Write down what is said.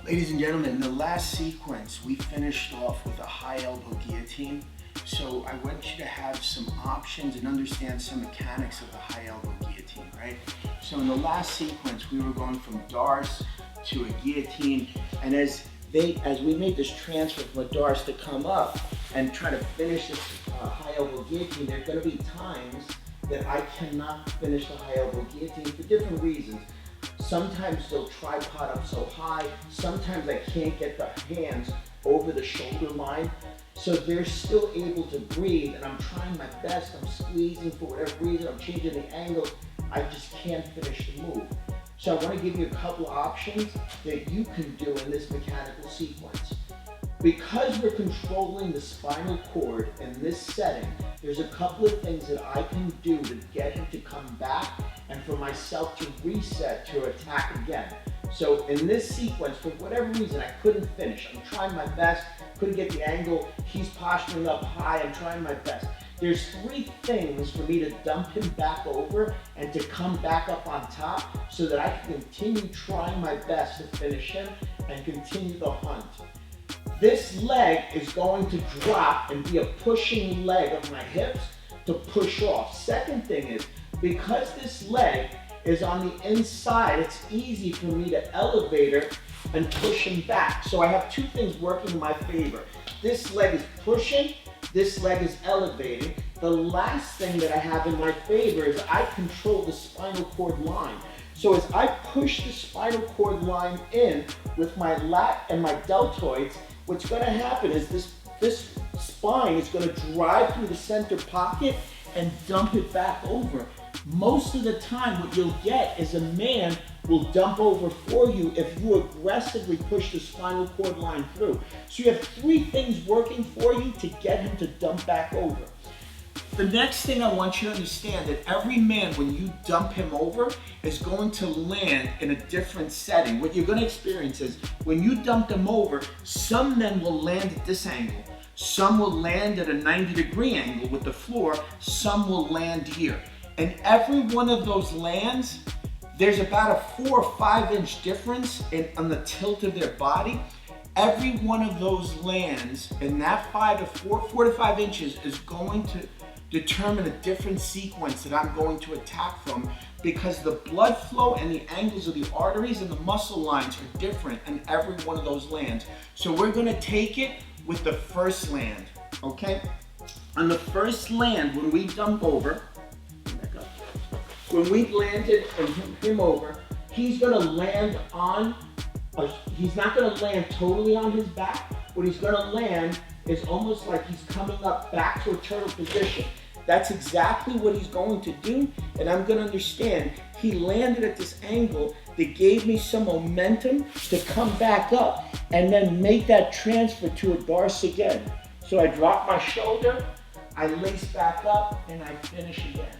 Ladies and gentlemen, in the last sequence, we finished off with a high elbow guillotine. So I want you to have some options and understand some mechanics of the high elbow guillotine, right? So in the last sequence, we were going from Darce to a guillotine, and as we made this transfer from a Darce to come up and try to finish this high elbow guillotine, there are going to be times that I cannot finish the high elbow guillotine for different reasons. Sometimes they'll tripod up so high, sometimes I can't get the hands over the shoulder line, so they're still able to breathe, and I'm trying my best, I'm squeezing for whatever reason, I'm changing the angle, I just can't finish the move. So I want to give you a couple of options that you can do in this mechanical sequence. Because we're controlling the spinal cord in this setting, there's a couple of things that I can do to get him to come back and for myself to reset to attack again. So in this sequence, for whatever reason, I couldn't finish. I'm trying my best, couldn't get the angle, he's posturing up high, I'm trying my best. There's three things for me to dump him back over and to come back up on top so that I can continue trying my best to finish him and continue the hunt. This leg is going to drop and be a pushing leg of my hips to push off. Second thing is, because this leg is on the inside, it's easy for me to elevate her and push him back. So I have two things working in my favor. This leg is pushing, this leg is elevating. The last thing that I have in my favor is I control the spinal cord line. So as I push the spinal cord line in with my lat and my deltoids, what's going to happen is this spine is going to drive through the center pocket and dump it back over. Most of the time what you'll get is a man will dump over for you if you aggressively push the spinal cord line through. So you have three things working for you to get him to dump back over. The next thing I want you to understand that every man, when you dump him over, is going to land in a different setting. What you're going to experience is when you dump them over, some men will land at this angle, some will land at a 90-degree angle with the floor, some will land here. And every one of those lands, there's about a 4 or 5 inch difference on the tilt of their body. Every one of those lands in that 4 to 5 inches is going to determine a different sequence that I'm going to attack from, because the blood flow and the angles of the arteries and the muscle lines are different in every one of those lands. So we're going to take it with the first land, okay? On the first land, when we dump over, when we landed him over, he's going to land on, he's not going to land totally on his back. What he's going to land is almost like he's coming up back to a turtle position. That's exactly what he's going to do, and I'm going to understand he landed at this angle that gave me some momentum to come back up and then make that transfer to a Darce again. So I drop my shoulder, I lace back up, and I finish again.